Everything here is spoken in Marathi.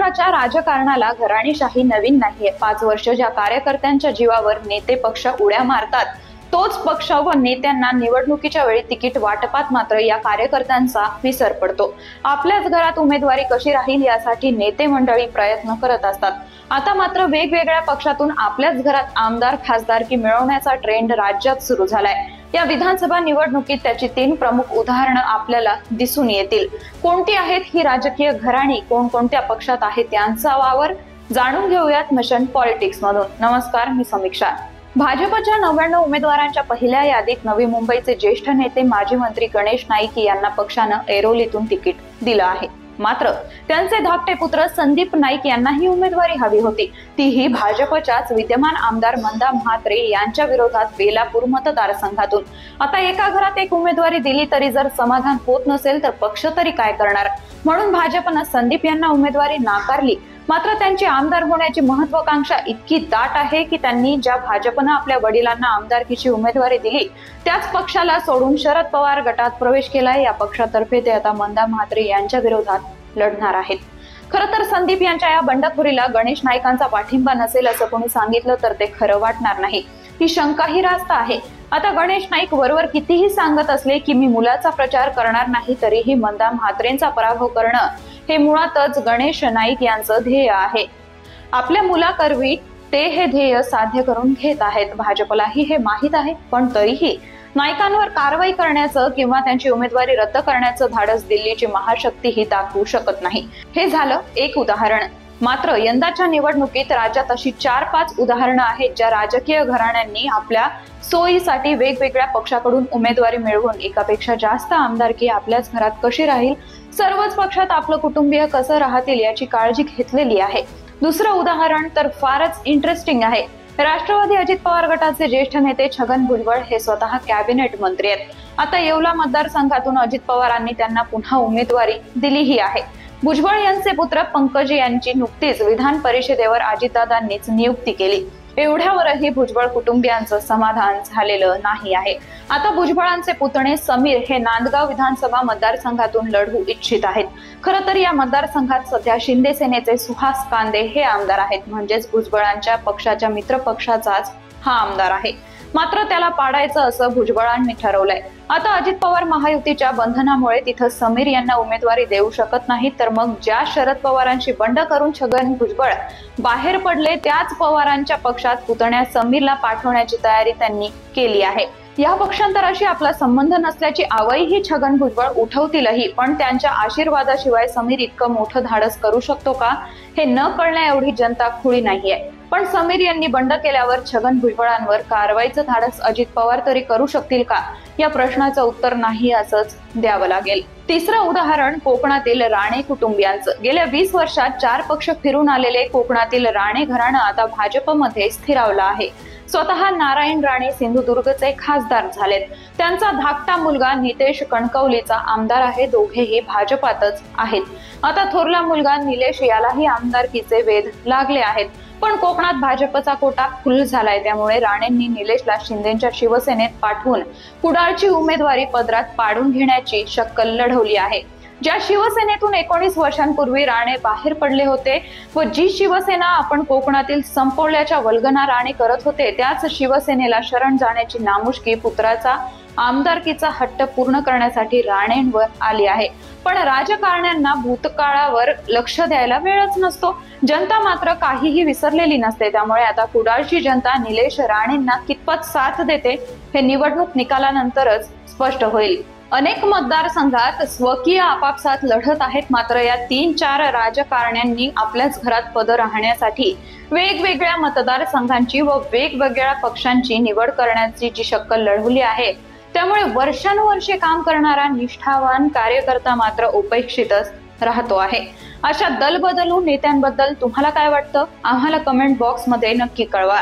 महाराष्ट्राच्या राजकारणाला घराणेशाही नवीन नाहीये। 5 वर्ष ज्या कार्यकर्त्यांच्या जीवावर नेते पक्ष उड्या मारतात, तोच पक्ष व नेत्यांना निवडणुकीच्या वेळी तिकीट वाटपात मात्र या कार्यकर्त्यांचा विसर पडतो। आपल्याच घरात उमेदवारी कशी राहील यासाठी नेते मंडळी प्रयत्न करत असतात। आता मात्र वेगवेगळ्या पक्षातून आपल्याच घरात आमदार खासदारकी मिळवण्याचा ट्रेंड राज्यात सुरू झालाय। या विधानसभा निवडणुकीत त्याची 3 प्रमुख उदाहरणं आपल्याला दिसून येतील। कोणती आहेत ही राजकीय घराणी, कोणकोणत्या पक्षात आहेत यांचा वावर, जाणून घेऊयात मिशन पॉलिटिक्स मधून। नमस्कार, मी समीक्षा। भाजपच्या 99 उमेदवारांच्या पहिल्या यादीत नवी मुंबईचे ज्येष्ठ नेते माजी मंत्री गणेश नाईक यांना पक्षानं ऐरोलीतून तिकीट दिलं आहे। मात्र त्यांचे धाकटे पुत्र संदीप नाईक यांनाही उमेदवारी हवी होती, तीही भाजपच्याच विद्यमान आमदार मंदा म्हात्रे यांच्या विरोधात बेलापूर मतदारसंघातून। आता एका घरात एक उमेदवारी दिली तरी जर समाधान होत नसेल तर पक्ष तरी काय करणार, म्हणून भाजपनं संदीप यांना उमेदवारी नाकारली। मात्र त्यांची आमदार होण्याची महत्वाकांक्षा इतकी दाट आहे की त्यांनी ज्या भाजपनं आपल्या वडिलांना आमदारकीची उमेदवारी दिली त्याच पक्षाला सोडून शरद पवार गटात प्रवेश केलाय। या पक्षातर्फे ते आता मंदा म्हात्रे यांच्या विरोधात लढणार आहेत। खरं तर संदीप यांच्या या बंडखोरीला गणेश नाईकांचा पाठिंबा नसेल असं कोणी सांगितलं तर ते खरं वाटणार नाही, ही शंकाही रास्त आहे। आता गणेश नाईक वरवर कितीही सांगत असले की मी मुलाचा प्रचार करणार नाही, तरीही मंदा म्हात्रेंचा पराभव करणं हे मुळातच गणेश नाईक यांचं ध्येय आहे। आपल्या मुलाकरवी ते हे ध्येय साध्य करून घेत आहेत। भाजपलाही हे माहीत आहे, पण तरीही नाईकांवर कारवाई करण्याचं किंवा त्यांची उमेदवारी रद्द करण्याचं धाडस दिल्लीची महाशक्तीही दाखवू शकत नाही। हे झालं एक उदाहरण। मात्र यंदाच्या निवडणुकीत राज्यात अशी 4-5 उदाहरणं आहेत ज्या राजकीय घराण्यांनी आपल्या सोयीसाठी वेगवेगळ्या पक्षाकडून उमेदवारी मिळवून एकापेक्षा जास्त आमदारकी आपल्याच घरात कशी राहील, सर्वच पक्षात आपलं कुटुंबीय कसं राहतील याची काळजी घेतलेली आहे। दुसरं उदाहरण तर फारच इंटरेस्टिंग आहे। राष्ट्रवादी अजित पवार गटाचे ज्येष्ठ नेते छगन भुजबळ हे स्वतः कॅबिनेट मंत्री आहेत। आता येवला मतदारसंघातून अजित पवारांनी त्यांना पुन्हा उमेदवारी दिलीही आहे। भुजबळ यांचे पुत्र पंकज यांची नुकतीच विधान परिषदेवर अजितदादांनीच नियुक्ती केली। एवढ्यावरही भुजबळ कुटुंबियांचं समाधान झालेलं नाही आहे। आता भुजबळांचे पुतणे समीर हे नांदगाव विधानसभा मतदारसंघातून लढवू इच्छित आहेत। खरं तर या मतदारसंघात सध्या शिंदे सेनेचे सुहास कांदे हे आमदार आहेत, म्हणजेच भुजबळांच्या पक्षाच्या मित्र पक्षाचाच हा आमदार आहे। मात्र त्याला पाडायचं असं भुजबळांनी ठरवलंय। आता अजित पवार महायुतीच्या बंधनामुळे तिथं समीर यांना उमेदवारी देऊ शकत नाहीत, तर मग ज्या शरद पवारांशी बंड करून छगन भुजबळ बाहेर पडले त्याच पवारांच्या पक्षात पुतण्या समीरला पाठवण्याची तयारी त्यांनी केली आहे। या पक्षांतराशी आपला संबंध नसल्याची आवईही छगन भुजबळ उठवतीलही, पण त्यांच्या आशीर्वादाशिवाय समीर इतकं मोठं धाडस करू शकतो का हे न कळण्या एवढी जनता खुळी नाहीये। पण समीर यांनी बंड केल्यावर छगन भुजबळांवर कारवाईचं धाडस अजित पवार तरी करू शकतील का, या प्रश्नाचं उत्तर नाही असंच द्यावं लागेल। तिसरं उदाहरण कोकणातील राणे कुटुंबियांचं। गेल्या 20 वर्षात 4 पक्ष फिरून आलेले कोकणातील राणे घराणं आता भाजपमध्ये स्थिरावलं आहे। स्वतः नारायण राणे सिंधुदुर्गचे खासदार झालेत। त्यांचा धाकटा मुलगा नितेश कणकवलीचा आमदार आहे। दोघेही भाजपातच आहेत। आता थोरला मुलगा निलेश यालाही आमदारकीचे वेध लागले आहेत। पण कोकणात भाजपचा कोटा फुल झालाय, त्यामुळे राणेंनी निलेशला शिंदेच्या शिवसेनेत पाठवून कुडाळची उमेदवारी पदरात पाडून घेण्याची शक्कल लढवली आहे। ज्या शिवसेनेतून 19 वर्षांपूर्वी राणे बाहेर पडले होते व जी शिवसेना आपण कोकणातील संपवल्याच्या वल्गना राणे करत होते, त्याच शिवसेनेला शरण जाण्याची नामुष्की पुत्राचा आमदारकीचा हट्ट पूर्ण करण्यासाठी राणेंवर आली आहे। पण राजकारण्यांना भूतकाळावर लक्ष द्यायला वेळच नसतो। जनता मात्र काहीही विसरलेली नसते, त्यामुळे आता कुडाळची जनता निलेश राणेंना कितपत साथ देते हे निवडणूक निकालानंतरच स्पष्ट होईल। अनेक मतदारसंघात स्वकीय आपापसात लढत आहेत, मात्र या 3-4 राजकारण्यांनी आपल्याच घरात पद राहण्यासाठी वेगवेगळ्या मतदारसंघांची व वेगवेगळ्या पक्षांची निवड करण्याची जी शक्कल लढवली आहे, त्यामुळे वर्षानुवर्षे काम करणारा निष्ठावान कार्यकर्ता मात्र उपेक्षितच राहतो आहे। अशा दलबदलू नेत्यांबद्दल तुम्हाला काय वाटतं, आम्हाला कमेंट बॉक्समध्ये नक्की कळवा।